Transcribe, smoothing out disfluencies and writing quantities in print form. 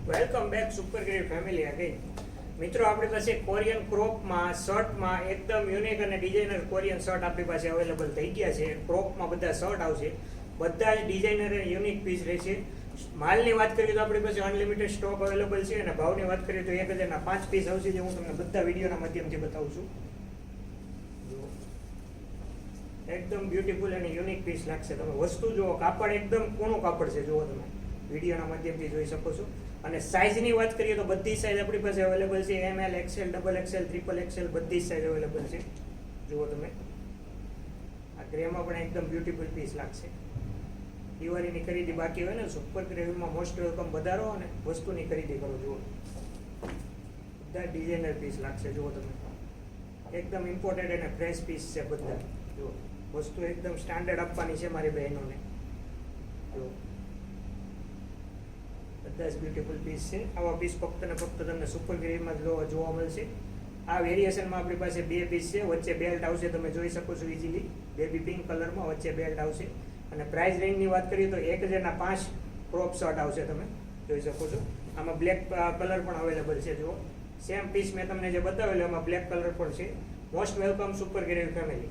Welcome back super grade family again. મિત્રો આપણી પાસે કોરિયન ક્રોપમાં શર્ટમાં એકદમ યુનિક અને ડિઝાઇનર કોરિયન શર્ટ આપણી પાસે અવેલેબલ થઈ ગયા છે. ક્રોપમાં બધા શર્ટ આવશે, બધા જ ડિઝાઇનર અને યુનિક પીસ રહેશે. માલની વાત કરીએ તો આપણી પાસે અનલિમિટેડ સ્ટોક અવેલેબલ છે અને ભાવની વાત કરીએ તો 1000ના 5 પીસ આવશે, જે હું તમને બધા વિડીયોના માધ્યમથી બતાવું છું. એકદમ બ્યુટીફુલ અને યુનિક પીસ લાગશે. તમે વસ્તુ જુઓ, કાપડ એકદમ કોનું કાપડ છે જુઓ, તમે વિડીયોના માધ્યમથી જોઈ શકો છો. અને સાઇઝની વાત કરીએ તો બધી સાઇઝ આપણી પાસે અવેલેબલ છે. ML, XL, XXL, XXL બધી સાઇઝ અવેલેબલ છે. જુઓ તમે, આ ગ્રેમાં પણ એકદમ બ્યુટીફુલ પીસ લાગશે. દિવાળીની ખરીદી બાકી હોય ને, સુપર ગ્રેડમાં મોસ્ટ વેલકમ વધારો અને વસ્તુની ખરીદી કરો. જુઓ, બધા ડિઝાઇનર પીસ લાગશે. જુઓ તમે, એકદમ ઇમ્પોર્ટેડ અને ફ્રેશ પીસ છે બધા. જુઓ, વસ્તુ એકદમ સ્ટાન્ડર્ડ આપવાની છે મારી બહેનોને. જુઓ, બધા જ બ્યુટીફુલ પીસ છે. આવા પીસ ફક્ત ને ફક્ત તમને સુપર ગ્રેડમાં જોવા મળશે. આ વેરિએશનમાં આપણી પાસે 2 પીસ છે. વચ્ચે બેલ્ટ આવશે, તમે જોઈ શકો છો ઇઝીલી. બેબી પિંક કલરમાં વચ્ચે બેલ્ટ આવશે. અને પ્રાઇસ રેન્જની વાત કરીએ તો 1000ના 5 ક્રોપ શર્ટ આવશે, તમે જોઈ શકો છો. આમાં બ્લેક કલર પણ અવેલેબલ છે. જુઓ, સેમ પીસ મેં તમને જે બતાવેલું એમાં બ્લેક કલર પણ છે. Most welcome super grade family.